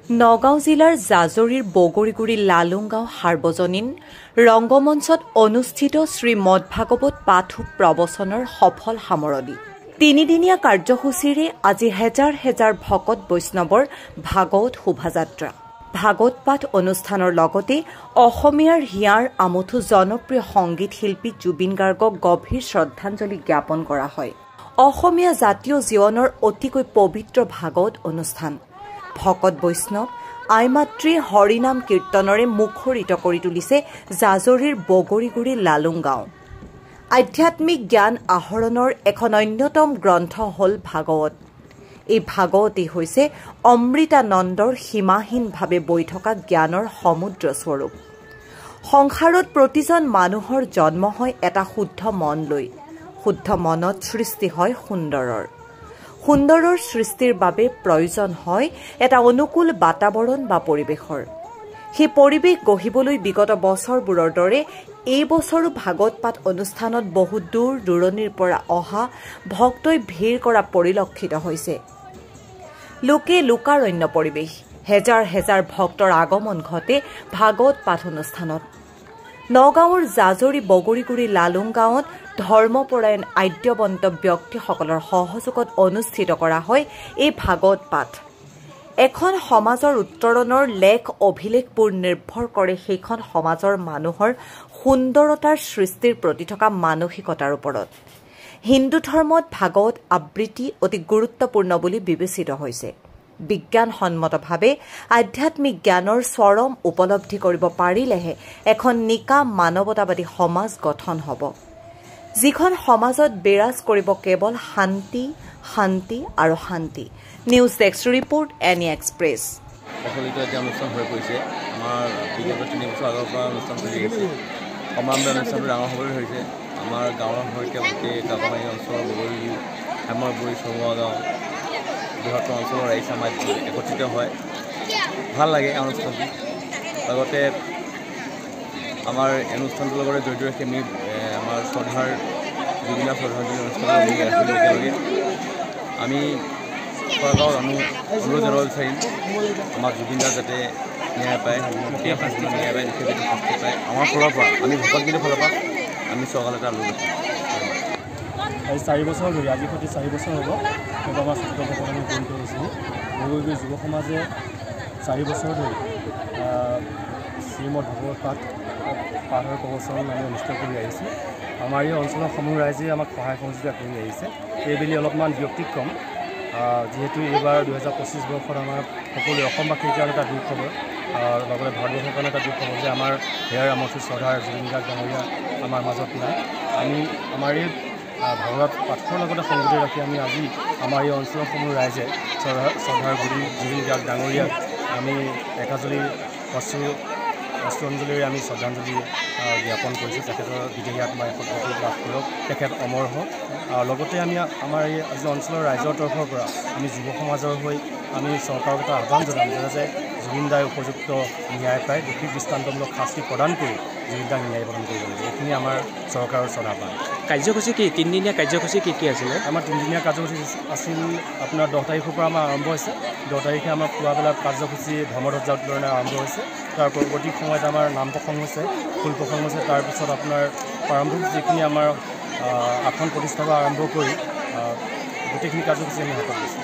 নগাঁও জিলাৰ জাজৰিৰ বগৰীগুৰি লালুংগাঁও সাৰ্বজনীন ৰংগমঞ্চত অনুষ্ঠিত শ্ৰীমদ ভাগৱত পাঠ প্ৰবচনৰ সফল সামৰণি। তিনিদিনীয়া কাৰ্যসূচীৰে আজি হেজাৰ হেজাৰ ভকত বৈষ্ণৱৰ ভাগৱত শোভাযাত্ৰা। ভাগৱত পাঠ অনুষ্ঠানৰ লগতে অসমীয়াৰ হিয়াৰ আমঠু জনপ্ৰিয় সংগীত শিল্পী জুবিন গাৰ্গক গভীৰ শ্ৰদ্ধাঞ্জলি জ্ঞাপন কৰা হয়। অসমীয়া জাতীয় জীৱনৰ অতিকৈ পবিত্ৰ ভাগৱত অনুষ্ঠান। ভকত বৈষ্ণৱ আই মাতৃ হৰিনাম কীৰ্তনৰে মুখৰিত কৰি তুলিছে জাজৰিৰ বগৰীগুৰি লালুংগাঁও। আধ্যাত্মিক জ্ঞান আহৰণৰ এখন অন্যতম গ্ৰন্থ হ'ল ভাগৱত। এই ভাগৱতেই হৈছে অমৃতানন্দৰ সীমাহীনভাৱে বৈ থকা জ্ঞানৰ সমুদ্ৰ স্বৰূপ। সংসাৰত প্ৰতিজন মানুহৰ জন্ম হয় এটা শুদ্ধ মন লৈ। শুদ্ধ মনত সৃষ্টি হয় সুন্দৰৰ। সুন্দৰৰ সৃষ্টিৰ বাবে প্ৰয়োজন হয় এটা অনুকূল বাতাবৰণ বা পৰিৱেশৰ। সেই পৰিৱেশ গঢ়িবলৈ বিগত বছৰবোৰৰ দৰে এই বছৰো ভাগৱত পাঠ অনুষ্ঠানত বহু দূৰ দূৰণিৰ পৰা অহা ভক্তই ভিৰ কৰা পৰিলক্ষিত হৈছে। লোকে লোকাৰণ্য পৰিৱেশ, হেজাৰ হেজাৰ ভক্তৰ আগমন ঘটে ভাগৱত পাঠ অনুষ্ঠানত। নগাঁৱৰ জাজৰি বগৰীগুৰি লালুংগাঁৱত ধৰ্মপৰায়ণ আদ্যবন্ত ব্যক্তিসকলৰ সহযোগত অনুষ্ঠিত কৰা হয় এই ভাগৱত পাঠ। এখন সমাজৰ উত্তৰণৰ লেখ অভিলেখবোৰ নিৰ্ভৰ কৰে সেইখন সমাজৰ মানুহৰ সুন্দৰতাৰ সৃষ্টিৰ প্ৰতি থকা মানসিকতাৰ ওপৰত। হিন্দু ধৰ্মত ভাগৱত আবৃত্তি অতি গুৰুত্বপূৰ্ণ বুলি বিবেচিত হৈছে। বিজ্ঞানসন্মতভাৱে আধ্যাত্মিক জ্ঞানৰ চৰম উপলব্ধি কৰিব পাৰিলেহে এখন নিকা মানৱতাবাদী সমাজ গঠন হ'ব, যিখন সমাজত বিৰাজ কৰিব কেৱল শান্তি, শান্তি আৰু শান্তি। News desk report any express. প্ৰচলিত এতিয়া অনুষ্ঠান হৈ পৰিছে। আমাৰ বিগত 3 বছৰ আগৰ পৰা অনুষ্ঠান চলি আহিছে। ক্ৰমান্বয়ে অনুষ্ঠানটো ডাঙৰ হ'বলৈ ধৰিছে। আমাৰ গাঁৱৰ সৈতে গোটেই কাকমাৰী অঞ্চলৰ বগৰী, হেমৰগুৰি, চমুৱা গাঁও, বৃহত্তৰ অঞ্চলৰ ৰাইজ সমাজ একত্ৰিত হয়। ভাল লাগে অনুষ্ঠানটো। লগতে আমাৰ অনুষ্ঠানটোৰ লগতে জড়িত ৰাখি আমি আমাৰ শ্ৰদ্ধাৰ জুবিনৰ শ্ৰদ্ধাঞ্জলি অনুষ্ঠান আমি ৰাখিলোঁ একেলগে। আমি চৰকাৰক অনুৰোধ জনাব বিচাৰিম আমাৰ জুবিনদাৰ যাতে ন্যায় পায়, দুখীয়া শাস্তি ন্যায় পায়, দুখীয়া যাতে শাস্তি পায়। আমাৰ ফালৰ পৰা আমি ভকতগীতৰ ফালৰ পৰা আমি চৰকাৰলৈ এটা অনুৰোধ কৰিম। আজি 4 বছৰ ধৰি, আজি সৈতে 4 বছৰ হ'ব কিন্তু আমাৰ ছাত্ৰ ভকত আমি জড়িত হৈছিলোঁ। বগৰীগুৰি যুৱ সমাজে 4 বছৰ ধৰি শ্ৰীমদ ভাগৱত পাঠৰ প্ৰবচন আমি অনুষ্ঠিত কৰি আহিছোঁ। আমাৰ এই অঞ্চলৰ সমূহ ৰাইজে আমাক সহায় সহযোগিতা কৰি আহিছে। এইবেলি অলপমান ব্যক্তিক্ৰম, যিহেতু এইবাৰ 2025 বৰ্ষত আমাৰ সকলো অসমবাসীৰ কাৰণে এটা দুখ খবৰ, লগতে ভাৰতবৰ্ষৰ কাৰণে এটা দুখ খবৰ যে আমাৰ হেয়াৰ আমঠু শ্ৰদ্ধাৰ জুবিন গাৰ্গ ডাঙৰীয়া আমাৰ মাজত নাই। আমি আমাৰ এই ভাগৱত পাঠৰ লগতে সংগতি ৰাখি আমি আজি আমাৰ এই অঞ্চলৰ সমূহ ৰাইজে শ্ৰদ্ধাৰ গুৰি জুবিন গাৰ্গ ডাঙৰীয়াক আমি একাজলি অশ্ৰঞ্জলিৰে আমি শ্ৰদ্ধাঞ্জলি জ্ঞাপন কৰিছোঁ। তেখেতৰ বিদেহী আত্মাই সদ্গতি লাভ কৰক, তেখেত অমৰ হওক। লগতে আমি আমাৰ এই আজি অঞ্চলৰ ৰাইজৰ তৰফৰ পৰা আমি যুৱ সমাজৰ হৈ আমি চৰকাৰক এটা আহ্বান জনাম যে জুবিন দাই উপযুক্ত ন্যায় পায়, দোষী দৃষ্টান্তমূলক শাস্তি প্ৰদান কৰি জুবিন দাক ন্যায় প্ৰদান কৰিব লাগে। এইখিনি আমাৰ চৰকাৰৰ শ্ৰদ্ধাবান। কাৰ্যসূচী কি? 3দিনীয়া কাৰ্যসূচী কি আছিলে? আমাৰ 3দিনীয়া কাৰ্যসূচী আছিল আপোনাৰ 10 তাৰিখৰ পৰা আমাৰ আৰম্ভ হৈছে। 10 তাৰিখে আমাৰ পুৱাবেলা কাৰ্যসূচী ধৰ্মধ্বজা উত্তোলনে আৰম্ভ হৈছে। তাৰ পৰৱৰ্তী সময়ত আমাৰ নাম প্ৰসংগ হৈছে, ফুল প্ৰসংগ হৈছে। তাৰপিছত আপোনাৰ প্ৰাৰম্ভিক যিখিনি আমাৰ আসন প্ৰতিষ্ঠা আৰম্ভ কৰি গোটেইখিনি কাৰ্যসূচী আমি হাতত লৈছোঁ।